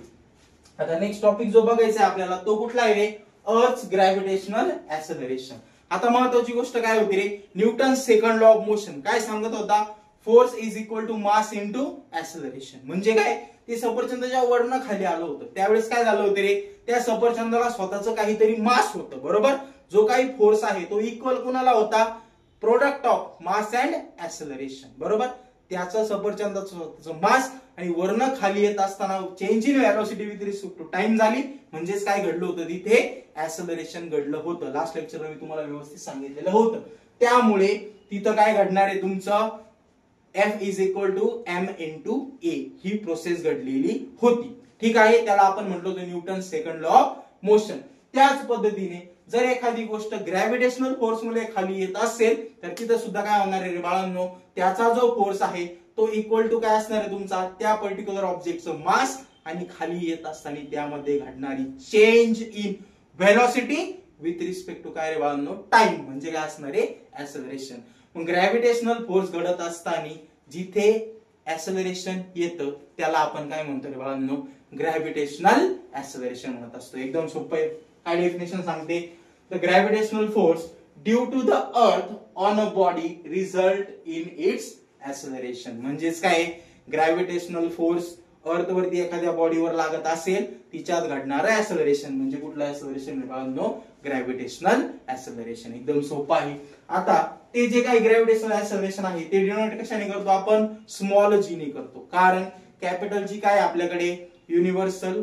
आता नेक्स्ट टॉपिक जो बघायचा आहे आपल्याला तो कुठला आहे रे, अर्थ ग्रॅव्हिटेशनल ऍक्सेलरेशन. आता महत्वाची गोष्ट काय होती रे, Newton second law of motion काय सांगत होता, force is equal to mass into acceleration. म्हणजे काय, ते सफरचंद जेव्हा वरनं खाली आलं होतं त्यावेळेस काय झालं होतं रे, त्या सफरचंदाला स्वतःचं काहीतरी मास होतं. बरोबर. जो काही फोर्स आहे तो इक्वल कुणाला होता, product of mass and acceleration. बरोबर. त्याचं सफरचंदाचं मास आणि वरनं खाली येत असताना change in velocity with respect to time झाली. म्हणजेच काय घडलं होतं, तिथे ऍक्सेलरेशन घडलं होतं. लास्ट लेक्चरला मी तुम्हाला व्यवस्थित सांगितलेलं होतं. त्यामुळे तिथं काय घडणार आहे, तुमचं F is equal to M into A ही प्रोसेस घडलेली होती. ठीक आहे. त्याला आपण म्हटलं होतं Newton second law of motion. त्याच पद्धतीने जर एखादी गोष्ट ग्रॅव्हिटेशनल फोर्स मुळे खाली येत असेल तर तिथं सुद्धा काय होणार आहे रे बाळांनो, त्याचा जो फोर्स आहे तो इक्वल टू काय असणार आहे तुमचा, त्या पर्टिक्युलर ऑब्जेक्टचं मास आणि खाली येत असताना त्यामध्ये घडणारी change in velocity with respect to काय रे बाळांनो, टाइम. म्हणजे काय असणार आहे, ऍक्सेलरेशन. मग ग्रॅव्हिटेशनल फोर्स घडत असताना जिथे ऍक्सेलरेशन येतं त्याला आपण काय म्हणतो रे बाळांनो, ग्रॅव्हिटेशनल ऍक्सेलरेशन म्हणत असतो. एकदम सोपं आहे. काय डेफिनेशन सांगते, the gravitational force due to the earth on a body result in its acceleration. म्हणजेच काय, ग्रॅव्हिटेशनल फोर्स अर्थ वरती एखाद्या बॉडीवर लागत असेल तिच्यात घडणारं ऍक्सेलरेशन म्हणजे कुठलं ऍक्सेलरेशन बाळांनो, ग्रॅव्हिटेशनल ऍक्सेलरेशन. एकदम सोपं आहे. आता ते जे काही ग्रॅव्हिटेशनल ऍक्सेलरेशन आहे ते डिनोट कशाने करतो आपण, स्मॉल जी ने करतो. कारण कॅपिटल जी काय आपल्याकडे युनिव्हर्सल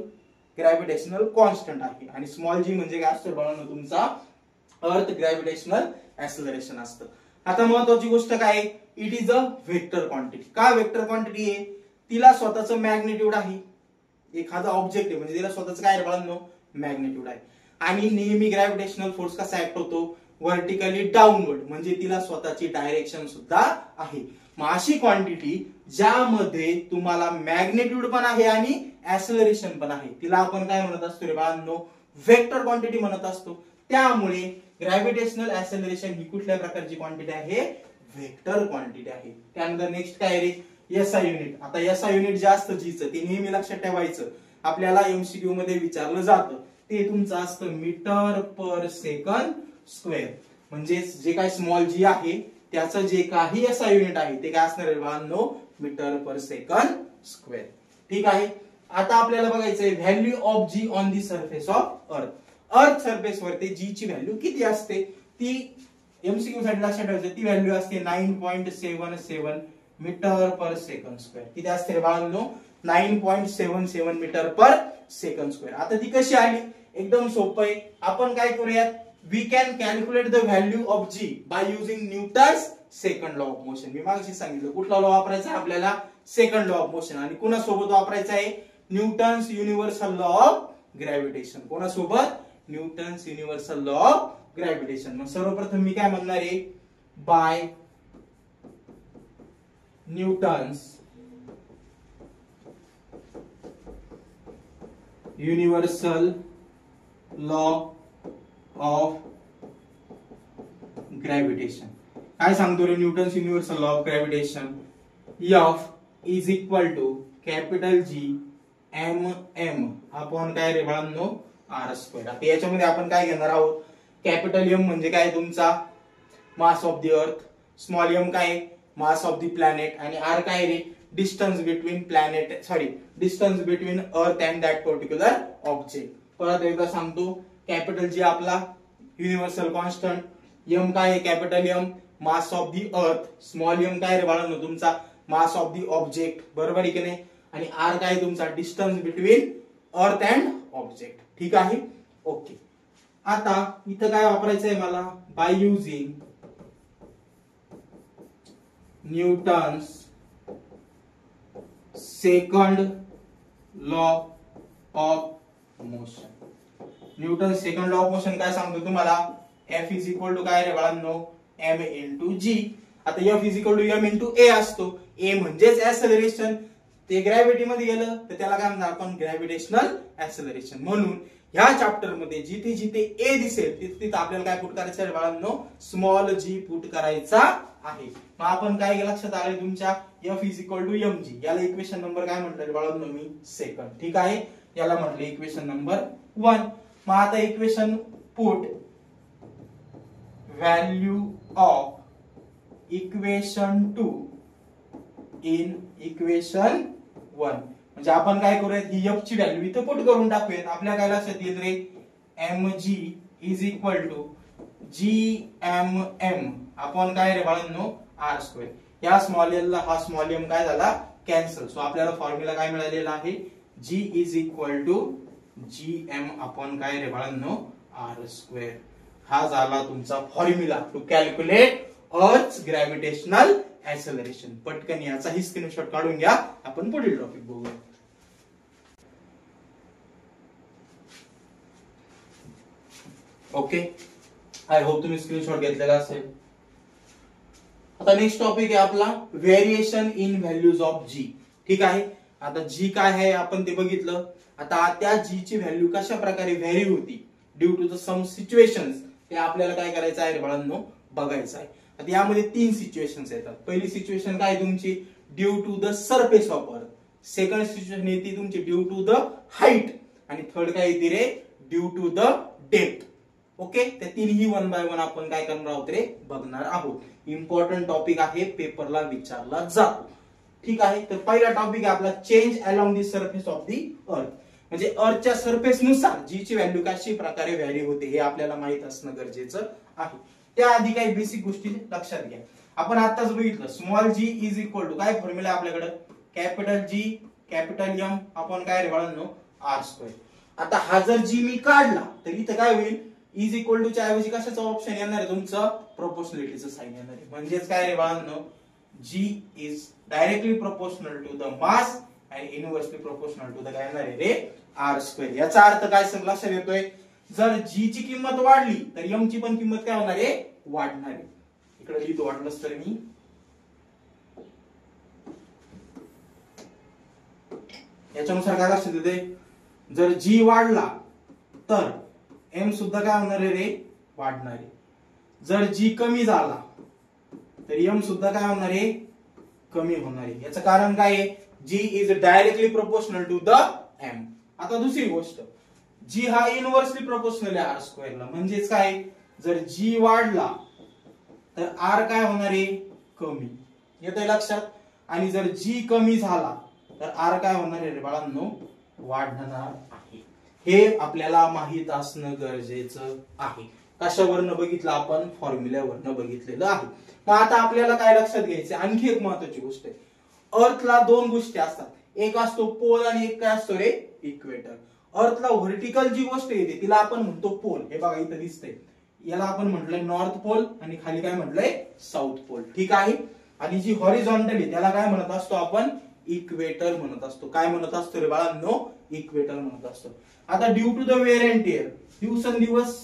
ग्रॅव्हिटेशनल कॉन्स्टंट आहे आणि स्मॉल जी म्हणजे काय असतं बाळांनो, तुमचा अर्थ ग्रॅव्हिटेशनल ऍक्सेलरेशन असतं. आता महत्वाची गोष्ट काय, it is a vector quantity. का व्हेक्टर क्वांटिटी आहे, तिला स्वतःचं मॅग्निट्यूड आहे. एखादा ऑब्जेक्ट आहे म्हणजे तिला स्वतःच काय बाळांनो, मॅग्निट्यूड आहे. आणि नेहमी ग्रॅव्हिटेशनल फोर्स कसा ऍक्ट होतो, व्हर्टिकली डाऊनवर्ड. म्हणजे तिला स्वतःची डायरेक्शन सुद्धा आहे. मग अशी क्वांटिटी ज्यामध्ये तुम्हाला मॅग्निट्यूड पण आहे आणि ऍक्सेलरेशन पण आहे तिला आपण काय म्हणत असतो रे बाळांनो, व्हेक्टर क्वांटिटी म्हणत असतो. त्यामुळे ग्रॅव्हिटेशनल ऍक्सेलरेशन ही कुठल्या प्रकारची क्वांटिटी आहे, व्हेक्टर क्वांटिटी आहे. त्यानंतर नेक्स्ट काय रे, एसआय युनिट. आता एसआय युनिट जास्त जीचं ते नेहमी लक्षात ठेवायचं. आपल्याला एमसीक्यू मध्ये विचारलं जातं ते तुमचं असतं मीटर पर सेकंड स्क्वेअर. म्हणजे जे काय स्मॉल जी आहे त्याचं जे काही एसआय युनिट आहे ते काय असणार आहे बाळांनो, मीटर पर सेकंड स्क्वेअर. ठीक आहे. आता आपल्याला बघायचंय value of G on the surface of earth. Earth surface वरती जी ची व्हॅल्यू किती असते ती एमसीक्यू साठी लक्षात ठेवायचं. ती व्हॅल्यू असते 9.77 मीटर पर सेकंड स्क्वेअर. किती असते रे बाळांनो, 9.77 मीटर पर सेकंड स्क्वेअर. आता ती कशी आली, एकदम सोपं आहे. आपण काय करूयात, we can calculate the value of g by using Newton's second law of motion. मी मागची सांगितलं कुठला लॉ वापरायचा आहे आपल्याला, सेकंड लॉ ऑफ मोशन. आणि कुणासोबत वापरायचा आहे, Newton's universal law of gravitation. कोणासोबत, Newton's universal law of gravitation. मग सर्वप्रथम मी काय म्हणणार आहे, by Newton's universal law of gravitation. काय सांगतो रे Newton's universal law of gravitation? F is equal to capital G m upon काय रे बाळांनो r स्क्वेअर. आता याच्यामध्ये आपण काय घेणार आहोत? कॅपिटल M म्हणजे काय तुमचा mass of the earth, small m काय मास ऑफ द प्लॅनेट, आणि r काय रे distance between planet distance between earth and that particular object. परत एकदा सांगतो, कॅपिटल G आपला युनिव्हर्सल कॉन्स्टंट, m काय आहे capital M mass of the earth, small m काय रे बाळांनो तुमचा मास ऑफ द ऑब्जेक्ट, बरोबर आहे की नाही, आणि r काय तुमचा distance between earth and object. ठीक आहे, ओके. आता इथं काय वापरायचं आहे मला? Bye using Newton's second law of motion. Newton second law of motion काय सांगतो तुम्हाला? F इज इक्वल टू काय रे बाळांनो m इंटू g. आता F is equal to m into a असतो. a म्हणजेच ऍक्सेलरेशन. ते ग्रॅव्हिटी मध्ये गेलं तर त्याला काय म्हणणार आपण? Gravitational acceleration. म्हणून ह्या चॅप्टर मध्ये जिथे जिथे a दिसेल तिथे आपल्याला काय पुट करायचं आहे बाळांनो? स्मॉल g पुट करायचा आहे. मग आपण काय लक्षात आलंय तुमच्या? F is equal to mg. याला इक्वेशन नंबर काय म्हटलं बाळांनो मी? सेकंड. ठीक आहे, याला म्हटलं इक्वेशन नंबर 1. मग आता equation put value of equation 2 in equation 1. म्हणजे आपण काय करूयात? ही f ची व्हॅल्यू इथे पुट करून टाकूयात. आपल्या काय लक्षात येईल रे? mg is equal to gmm आपण काय रे बाळांनो r स्क्वेअर. या स्मॉल एल ला हा स्मॉल m काय झाला? कॅन्सल. सो आपल्याला फॉर्म्युला काय मिळालेला आहे? g is equal to gm आपण काय रे बाळांनो r स्क्वेअर. हा झाला तुमचा फॉर्म्युला टू कॅल्क्युलेट अर्थ ग्रॅव्हिटेशनल ऍक्सेलरेशन. पटकन याचाही स्क्रीनशॉट काढून घ्या. आपण पुढील टॉपिक बघूया. ओके, आय होप तुम्ही स्क्रीनशॉट घेतलेला असेल. आता नेक्स्ट टॉपिक आहे आपला व्हेरिएशन इन व्हॅल्यूज ऑफ जी. ठीक आहे, आता जी काय आहे आपण ते बघितलं. आता त्या जी ची व्हॅल्यू कशा प्रकारे व्हॅरी होती due to the some situations, ते आपल्याला काय करायचं आहे बाळांनो? बघायचं आहे. आता यामध्ये 3 सिच्युएशन्स येतात. पहिली सिच्युएशन काय तुमची? Due to the surface of earth. Second situation येते तुमची ड्यू टू द हाईट, आणि थर्ड काय येते रे? Due to the depth. Okay, त्या तीनही 1 बाय 1 आपण काय करणार आहोत रे? बघणार आहोत. इम्पॉर्टंट टॉपिक आहे, पेपरला विचारला जातो. ठीक आहे, तर पहिला टॉपिक आहे आपला change along the surface of the अर्थ. म्हणजे अर्थच्या सरफेस नुसार जी ची व्हॅल्यू कशी प्रकारे व्हॅरी होते हे आपल्याला माहित असणं गरजेचं आहे. त्याआधी काही बेसिक गोष्टी लक्षात घ्या. आपण आताच बघितलं small g is equal to काय फॉर्म्युला आपल्याकडे? कॅपिटल G कॅपिटल M आपण काय रे बाळांनो r स्क्वेअर. आता हा जर g मी काढला तर इथं काय होईल? इज इक्वल टू च्या ऐवजी कशाचं ऑप्शन येणार आहे? तुमचं प्रोपोर्शनॅलिटीचं साइन येणार आहे. म्हणजेच काय रे बाळांनो? g is directly proportional to the mass आणि इनव्हर्सली प्रोपोर्शनल टू द काय येणार आहे रे? r square. याचा अर्थ काय लक्षात येतोय? जर g ची किंमत वाढली तर m ची पण किंमत काय होणार आहे? वाढणार आहे. इकडे लिहितो वाटलंच तर मी. याच्यानुसार काय लक्षात येते? जर g वाढला तर m सुद्धा काय होणार आहे रे? वाढणार आहे. जर g कमी झाला तर m सुद्धा काय होणार आहे? कमी होणार आहे. याचं कारण काय आहे? g is directly proportional to the m. आता दुसरी गोष्ट, g हा इनव्हर्सली प्रोपोर्शनल आहे r स्क्वेअरला. म्हणजेच काय? जर g वाढला तर r काय होणार आहे? कमी. येतंय लक्षात? आणि जर g कमी झाला तर r काय होणार आहे रे बाळांनो? वाढणार आहे. हे आपल्याला माहित असणं गरजेचं आहे. कशावरनं बघितलं आपण? फॉर्म्युल्यावरनं बघितलेलं आहे. मग आता आपल्याला काय लक्षात घ्यायचं? आणखी एक महत्त्वाची गोष्ट आहे. अर्थला 2 गोष्टी असतात. एक असतो पोल आणि एक काय असतो रे? इक्वेटर. अर्थला व्हर्टिकल जी गोष्ट येते तिला आपण म्हणतो पोल. हे बघा इथं दिसतंय. याला आपण म्हटलंय नॉर्थ पोल आणि खाली काय म्हटलंय? South pole. ठीक आहे. आणि जी हॉरिझॉन्टल आहे त्याला काय म्हणत असतो आपण? इक्वेटर म्हणत असतो. काय म्हणत असतो रे बाळांनो? इक्वेटर म्हणत असतो. आता due to the wear and tear दिवसेंदिवस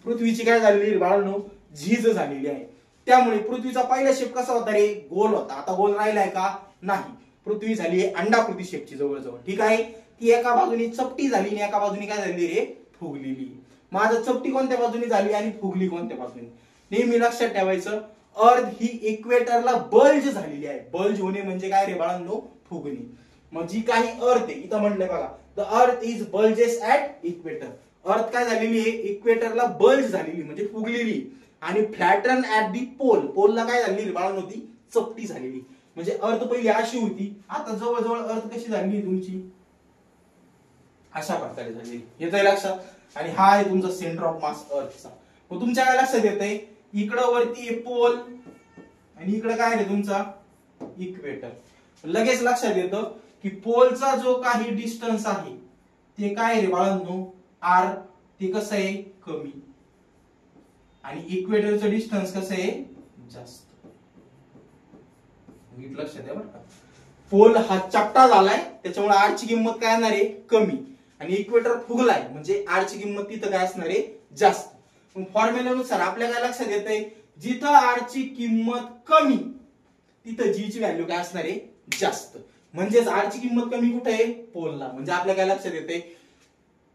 पृथ्वीची काय झालेली बाळांनो? झीज झालेली आहे. त्यामुळे पृथ्वीचा पहिला शेप कसा होता रे, गोल होता. आता गोल राहिलाय का, नाही. पृथ्वी झाली अंडाकृती शेपची जवळजवळ. ठीक आहे, ती एका बाजूनी चपटी झाली आणि एका बाजूनी काय झाली रे, फुगलेली. माझं चपटी कोणत्या बाजूनी झाली आणि फुगली कोणत्या बाजूनी. नेहमी लक्षात ठेवायचं, अर्थ ही इक्वेटरला बल्ज झालेली आहे. बल्ज होणे म्हणजे काय रे बाळांनो, फुगणे. मग जी काही अर्थ आहे, इथं म्हटलंय बघा, the earth is bulges at equator. अर्थ काय झालेली आहे, इक्वेटरला बल्ज झालेली म्हणजे फुगलेली. आणि फ्लॅटन ऍट दी पोल, पोलला काय झालेली रे बाळांनो, ती चपटी झालेली. म्हणजे अर्थ पहिली अशी होती, आता जवळजवळ अर्थ कशी झाली तुमची, अशा प्रकारे झालेली. येतंय लक्षात. आणि हा आहे तुमचा सेंटर ऑफ मास अर्थचा. मग तुमच्या काय लक्षात येतंय, इकडं वरती आहे पोल आणि इकडं काय आहे तुमचा इक्वेटर. लगेच लक्षात येतं की पोलचा जो काही डिस्टन्स आहे ते काय रे बाळांनो, आर, ते कसं आहे कमी, आणि इक्वेटरचं डिस्टन्स कसं आहे जास्त. लक्षात आहे बरं का. पोल हा चपटा झालाय त्याच्यामुळे आर ची किंमत काय असणार आहे कमी, आणि इक्वेटर फुगलाय म्हणजे आर ची किंमत तिथं काय असणार आहे जास्त. फॉर्म्युल्यानुसार आपल्या काय लक्षात येतंय, जिथं आर ची किंमत कमी तिथं जी ची व्हॅल्यू काय असणार आहे जास्त. म्हणजेच आर ची किंमत कमी कुठे आहे, पोलला. म्हणजे आपल्या काय लक्षात येतंय,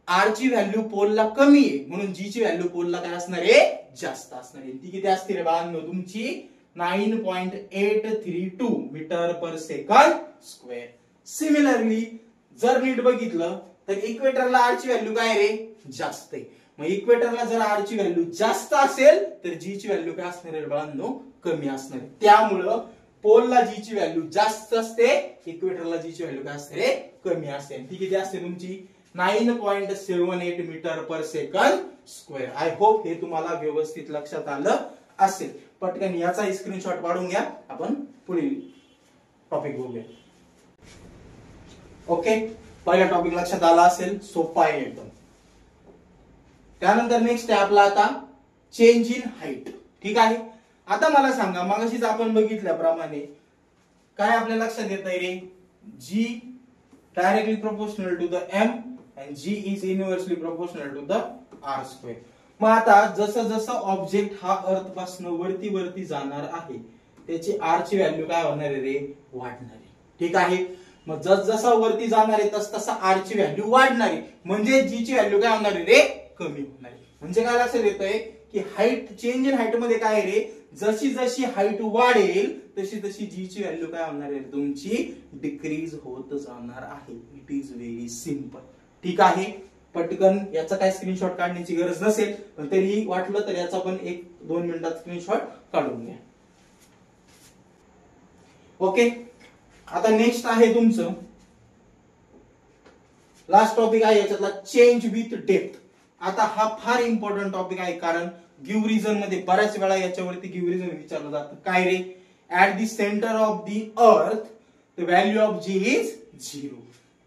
आर ची व्हॅल्यू पोलला कमी आहे म्हणून जी ची व्हॅल्यू पोलला काय असणार आहे जास्त असणार आहे. ती किती असते रे बाळांनो, तुमची 9.832 metre per second square. Similarly जर नीट बघितलं तर इक्वेटरला आर ची व्हॅल्यू काय रे जास्त आहे. मग इक्वेटरला जर आर ची व्हॅल्यू जास्त असेल तर जी ची व्हॅल्यू काय असणार आहे बाळांनो, कमी असणार आहे. त्यामुळं पोलला जी ची व्हॅल्यू जास्त असते, इक्वेटरला जी ची व्हॅल्यू काय असते कमी असते. ती किती असते तुमची 9.78 metre per second square. I hope हे तुम्हाला व्यवस्थित लक्षात आलं असेल. पटकन याचा स्क्रीनशॉट काढून घ्या, आपण पुढील टॉपिक बघूया. ओके, पहिला टॉपिक लक्षात आला असेल, सोपा आहे एकदम. त्यानंतर नेक्स्ट आहे आपला आता चेंज इन हाईट. ठीक आहे, आता मला सांगा, मगाशीच आपण बघितल्याप्रमाणे काय आपल्या लक्षात येत आहे रे, g directly proportional to the M and g is inversely proportional to the R square. मग आता जसं जसं ऑब्जेक्ट हा अर्थ पासून वरती वरती जाणार आहे त्याची आर ची व्हॅल्यू काय होणार आहे रे, वाढणार आहे. ठीक आहे, मग जस जसा वरती जाणार आहे तस तसा आर ची व्हॅल्यू वाढणार आहे म्हणजे जी ची व्हॅल्यू काय होणार आहे रे, कमी होणार आहे. म्हणजे काय लक्षात येतंय की हाईट, चेंज इन हाईट मध्ये काय रे, जशी जशी हाईट वाढेल तशी तशी जी ची व्हॅल्यू काय होणार आहे तुमची डिक्रीज होत जाणार आहे. It is very simple. ठीक आहे, पटकन याचा काय स्क्रीनशॉट काढण्याची गरज नसेल, पण तरीही वाटलं तर याचा पण 1-2 मिनिटात स्क्रीनशॉट काढून घ्या. ओके, आता नेक्स्ट आहे तुमचं लास्ट टॉपिक आहे याच्यातला चेंज विथ डेप्थ. आता हा फार इम्पॉर्टंट टॉपिक आहे, कारण गिव्ह रिझन मध्ये बऱ्याच वेळा याच्यावरती गिव्ह रिझन विचारलं जातं. काय रे, at the centre of the earth the value of g is 0.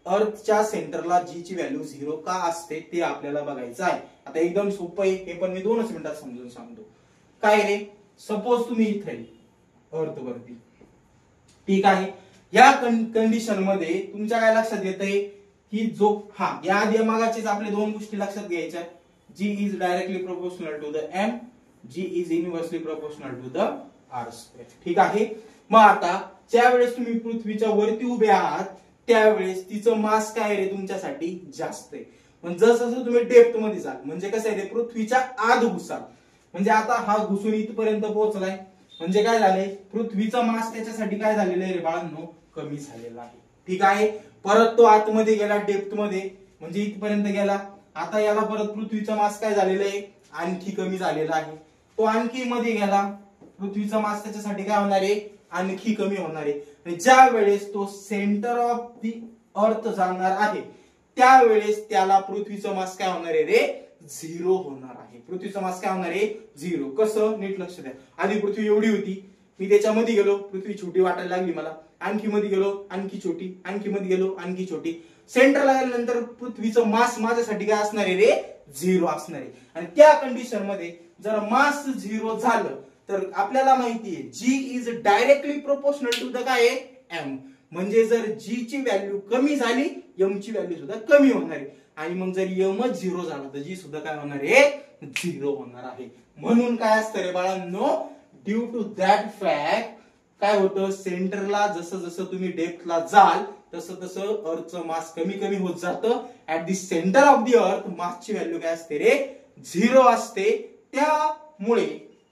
अर्थच्या सेंटरला जी ची व्हॅल्यू 0 का असते ते आपल्याला बघायचं आहे. आता एकदम सोपं आहे, हे पण मी 2च मिनिटात समजून सांगतो. काय रे, सपोज तुम्ही इथे अर्थ वरती, ठीक आहे, या कंडिशन मध्ये तुमच्या काय लक्षात येतंय की जो या आधी मागाचीच आपले 2 गोष्टी लक्षात घ्यायच्या. G is directly proportional to the M, g is inversely proportional to the R square. ठीक आहे, मग आता ज्या वेळेस तुम्ही पृथ्वीच्या वरती उभे आहात त्यावेळेस तिचं मास काय रे तुमच्यासाठी जास्त आहे. पण जसं तुम्ही डेप्थ मध्ये जाल म्हणजे कसं आहे रे, पृथ्वीच्या आत घुसाल म्हणजे आता हा घुसून इथपर्यंत पोहोचलाय म्हणजे काय झालंय, पृथ्वीचा मास त्याच्यासाठी काय झालेलं आहे रे बाळांनो, कमी झालेला आहे. ठीक आहे, परत तो आतमध्ये गेला डेप्थ मध्ये म्हणजे इथपर्यंत गेला. आता याला परत पृथ्वीचा मास काय झालेला आहे, आणखी कमी झालेला आहे. तो आणखी मध्ये गेला, पृथ्वीचा मास त्याच्यासाठी काय होणार आहे, आणखी कमी होणार आहे. ज्या वेळेस तो सेंटर ऑफ द अर्थ जाणार आहे त्यावेळेस त्याला पृथ्वीचं मास काय होणार आहे रे, 0 होणार आहे. पृथ्वीचं मास काय होणार आहे 0. कसं, नीट लक्ष द्या. आधी पृथ्वी एवढी होती, मी त्याच्यामध्ये गेलो, पृथ्वी छोटी वाटायला लागली मला, आणखी मध्ये गेलो आणखी छोटी, आणखी मध्ये गेलो आणखी छोटी. सेंटरला गेल्यानंतर पृथ्वीचं मास माझ्यासाठी काय असणार आहे रे, 0 असणार आहे. आणि त्या कंडिशन मध्ये जर मास 0 झालं तर आपल्याला माहितीये g is directly proportional to the काय एम. म्हणजे जर जी ची व्हॅल्यू कमी झाली एम ची व्हॅल्यू सुद्धा कमी होणार आहे. आणि मग जर एमच 0 झाला तर जी सुद्धा काय होणार आहे 0 होणार आहे. म्हणून काय असतं रे बाळांनो, ड्यू टू दॅट फॅक्ट काय होतं, सेंटरला जसं जसं तुम्ही डेप्थला जाल तसं तसं अर्थचं मास कमी कमी होत जातं. At the centre of the earth मासची व्हॅल्यू काय असते रे, 0 असते. त्यामुळे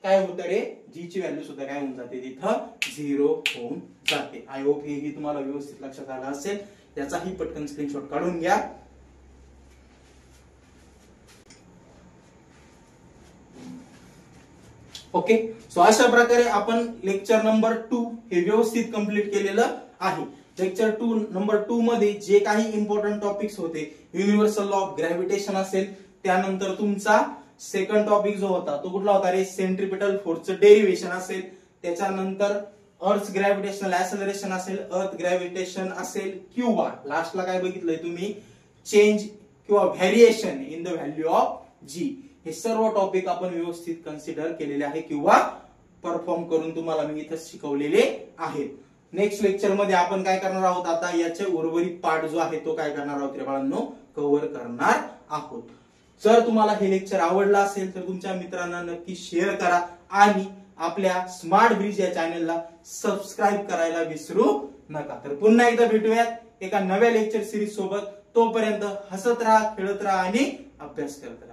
काय होतं रे, जी ची व्हॅल्यू सुद्धा काय होऊन जाते, तिथं 0 होऊन जाते. आय होप हेही तुम्हाला व्यवस्थित लक्षात आलं असेल. याचाही पटकन स्क्रीनशॉट काढून घ्या. ओके, सो अशा प्रकारे आपण लेक्चर नंबर 2 हे व्यवस्थित कंप्लीट केलेलं आहे. लेक्चर नंबर 2 मध्ये जे काही इम्पॉर्टंट टॉपिक्स होते, युनिव्हर्सल लॉ ऑफ ग्रॅव्हिटेशन असेल, त्यानंतर तुमचा सेकंड टॉपिक जो होता तो कुठला होता रे, सेंट्रिपिटल फोर्सचं डेरिव्हेशन असेल, त्याच्यानंतर अर्थ ग्रॅव्हिटेशनल ऍक्सेलरेशन असेल, अर्थ ग्रॅव्हिटेशन असेल, किंवा लास्टला काय बघितलंय तुम्ही, चेंज किंवा variation in the value of G. हे सर्व टॉपिक आपण व्यवस्थित कन्सिडर केलेले आहे किंवा परफॉर्म करून तुम्हाला मी इथं शिकवलेले आहेत. नेक्स्ट लेक्चर मध्ये आपण काय करणार आहोत, आता याचे उर्वरित पार्ट जो आहे तो काय करणार आहोत रे बाळांनो, कव्हर करणार आहोत. जर तुम्हाला हे लेक्चर आवडलं असेल तर तुमच्या मित्रांना नक्की शेअर करा आणि आपल्या स्मार्ट ब्रिज या चॅनलला सबस्क्राईब करायला विसरू नका. तर पुन्हा एकदा भेटूयात एका नव्या लेक्चर सिरीज सोबत. तोपर्यंत हसत राहा, खेळत राहा आणि अभ्यास करत राहा.